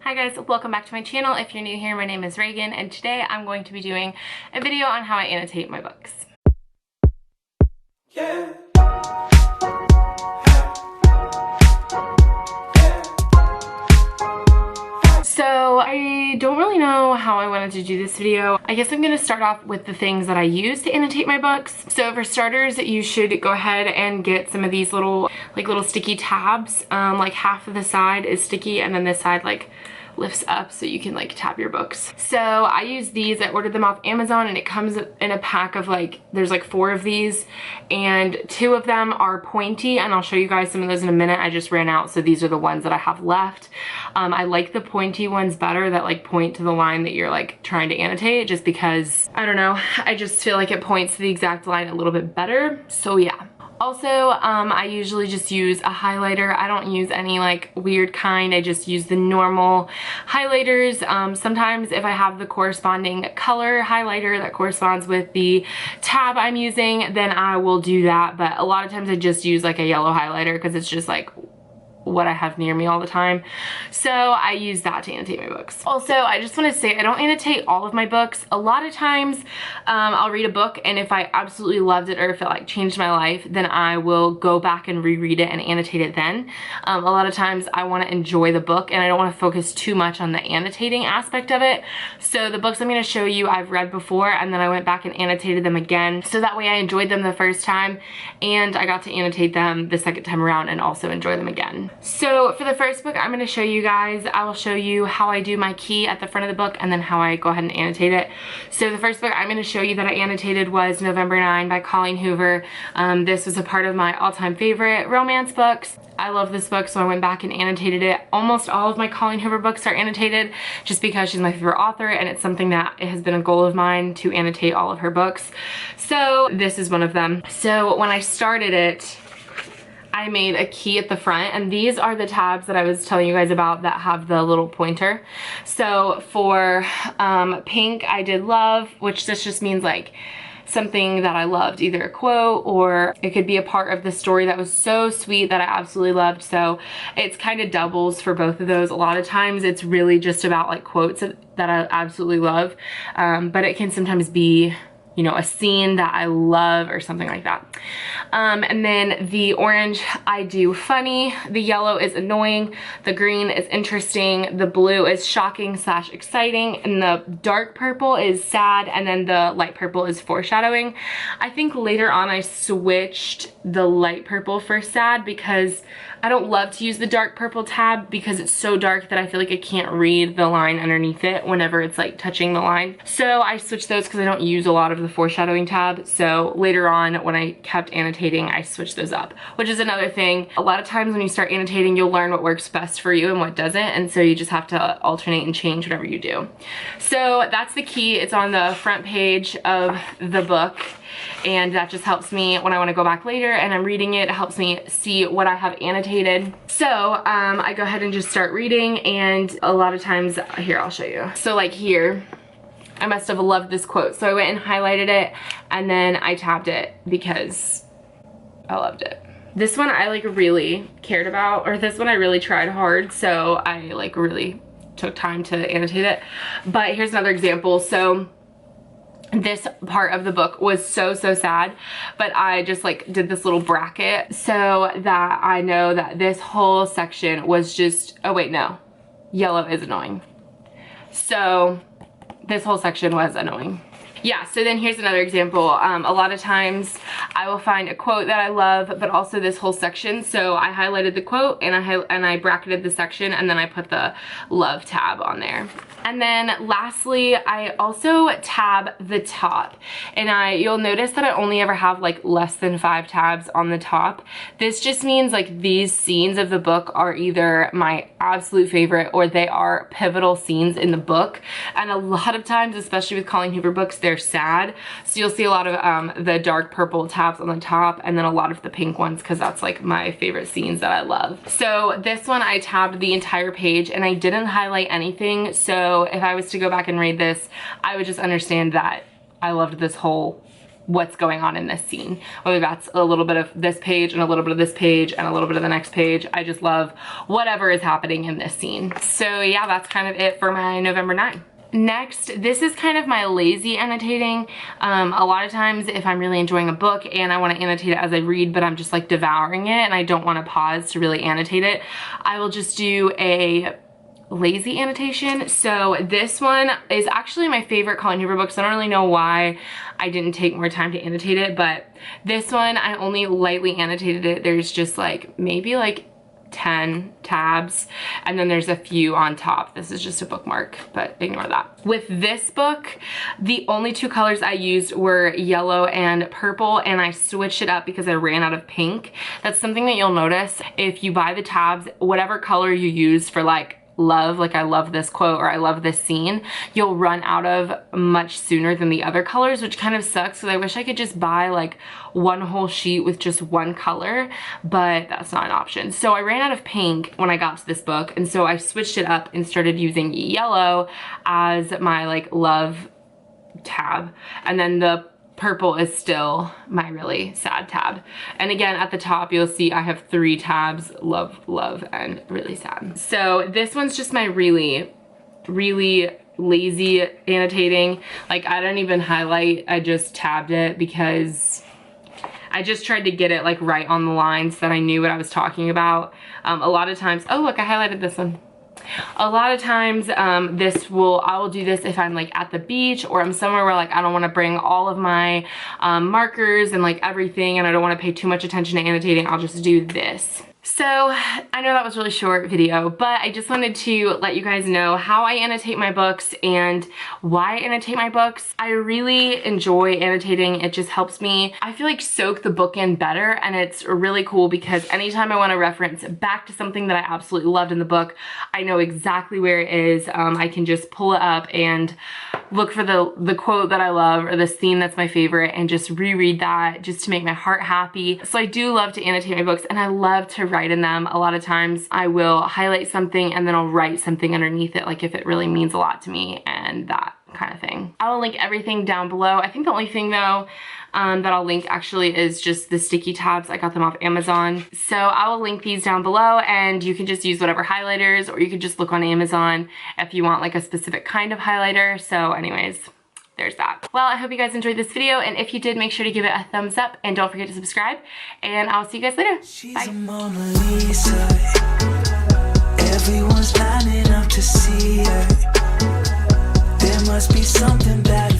Hi guys, welcome back to my channel. If you're new here, my name is Reagan, and today I'm going to be doing a video on how I annotate my books. Yeah. So I don't really know how I wanted to do this video. I guess I'm going to start off with the things that I use to annotate my books. So for starters, you should go ahead and get some of these little sticky tabs. Like half of the side is sticky and then this side lifts up so you can tab your books. So I use these. I ordered them off Amazon and it comes in a pack of there's 4 of these and 2 of them are pointy, and I'll show you guys some of those in a minute. I just ran out, so these are the ones that I have left. I like the pointy ones better that point to the line that you're trying to annotate, just because, I don't know, I just feel like it points to the exact line a little bit better. So yeah. Also, I usually just use a highlighter. I don't use any weird kind. I just use the normal highlighters. Sometimes if I have the corresponding color highlighter that corresponds with the tab I'm using, then I will do that. But a lot of times I just use a yellow highlighter because it's just what I have near me all the time. So I use that to annotate my books. Also, I just want to say I don't annotate all of my books. A lot of times I'll read a book, and if I absolutely loved it or if it changed my life, then I will go back and reread it and annotate it then. A lot of times I want to enjoy the book and I don't want to focus too much on the annotating aspect of it. So the books I'm going to show you I've read before, and then I went back and annotated them again, so that way I enjoyed them the first time and I got to annotate them the second time around and also enjoy them again. So for the first book I'm going to show you guys, I will show you how I do my key at the front of the book and then how I go ahead and annotate it. So the first book I'm going to show you that I annotated was November 9 by Colleen Hoover. This was a part of my all-time favorite romance books. I love this book, so I went back and annotated it. Almost all of my Colleen Hoover books are annotated just because she's my favorite author, and it's something that it has been a goal of mine to annotate all of her books. So this is one of them. So when I started it, I made a key at the front, and these are the tabs that I was telling you guys about that have the little pointer. So for pink, I did love, which this just means something that I loved, either a quote or it could be a part of the story that was so sweet that I absolutely loved. So it's kind of doubles for both of those. A lot of times it's really just about quotes that I absolutely love, but it can sometimes be, you know, a scene that I love or something like that. And then the orange, I do funny. The yellow is annoying. The green is interesting. The blue is shocking / exciting. And the dark purple is sad. And then the light purple is foreshadowing. I think later on I switched the light purple for sad because I don't love to use the dark purple tab because it's so dark that I feel like I can't read the line underneath it whenever it's touching the line. So I switched those because I don't use a lot of the foreshadowing tab. So later on when I kept annotating, I switched those up, which is another thing. A lot of times when you start annotating, you'll learn what works best for you and what doesn't. And so you just have to alternate and change whatever you do. So that's the key. It's on the front page of the book. And that just helps me when I want to go back later and I'm reading it. It helps me see what I have annotated. So I go ahead and just start reading, and a lot of times, here, I'll show you. So here, I must have loved this quote. So I went and highlighted it and then I tabbed it because I loved it. This one I really cared about, or this one I really tried hard. So I really took time to annotate it. But here's another example. So this part of the book was so sad, but I just did this little bracket so that I know that this whole section was just, oh wait, no, yellow is annoying. So this whole section was annoying. Yeah, so then here's another example. A lot of times I will find a quote that I love, but also this whole section. So I highlighted the quote and I bracketed the section, and then I put the love tab on there. And then lastly, I also tab the top, and you'll notice that I only ever have less than 5 tabs on the top. This just means these scenes of the book are either my absolute favorite or they are pivotal scenes in the book. And a lot of times, especially with Colleen Hoover books, they're sad. So you'll see a lot of the dark purple tabs on the top, and then a lot of the pink ones because that's my favorite scenes that I love. So this one I tabbed the entire page and I didn't highlight anything. So if I was to go back and read this, I would just understand that I loved this whole what's going on in this scene. Whether that's a little bit of this page and a little bit of this page and a little bit of the next page. I just love whatever is happening in this scene. So yeah, that's kind of it for my November 9. Next, this is kind of my lazy annotating. A lot of times if I'm really enjoying a book and I want to annotate it as I read, but I'm just like devouring it and I don't want to pause to really annotate it, I will just do a lazy annotation. So this one is actually my favorite Colleen Hoover book, so I don't really know why I didn't take more time to annotate it, but this one I only lightly annotated it. There's just like maybe like 10 tabs and then there's a few on top. This is just a bookmark, but ignore that. With this book, the only two colors I used were yellow and purple, and I switched it up because I ran out of pink. That's something that you'll notice if you buy the tabs. Whatever color you use for like love, like I love this quote or I love this scene, you'll run out of much sooner than the other colors, which kind of sucks because I wish I could just buy like one whole sheet with just one color, but that's not an option. So I ran out of pink when I got to this book, and so I switched it up and started using yellow as my like love tab, and then the purple is still my really sad tab. And again, at the top, you'll see I have 3 tabs, love, love, and really sad. So this one's just my really, really lazy annotating. Like I don't even highlight, I just tabbed it because I just tried to get it like right on the lines that I knew what I was talking about. A lot of times, oh look, I highlighted this one. A lot of times I will do this if I'm like at the beach or I'm somewhere where like I don't want to bring all of my markers and like everything, and I don't want to pay too much attention to annotating. I'll just do this. So I know that was a really short video, but I just wanted to let you guys know how I annotate my books and why I annotate my books. I really enjoy annotating. It just helps me, I feel like, soak the book in better, and it's really cool because anytime I want to reference back to something that I absolutely loved in the book, I know exactly where it is. I can just pull it up and look for the quote that I love or the scene that's my favorite and just reread that just to make my heart happy. So I do love to annotate my books, and I love to write in them. A lot of times I will highlight something and then I'll write something underneath it, like if it really means a lot to me and that kind of thing. I will link everything down below. I think the only thing though that I'll link actually is just the sticky tabs. I got them off Amazon. So I will link these down below, and you can just use whatever highlighters, or you could just look on Amazon if you want like a specific kind of highlighter. So anyways, there's that. Well, I hope you guys enjoyed this video, and if you did, make sure to give it a thumbs up and don't forget to subscribe, and I'll see you guys later. She's Bye. a Mona Lisa. Everyone's lining up to see her. There must be something bad.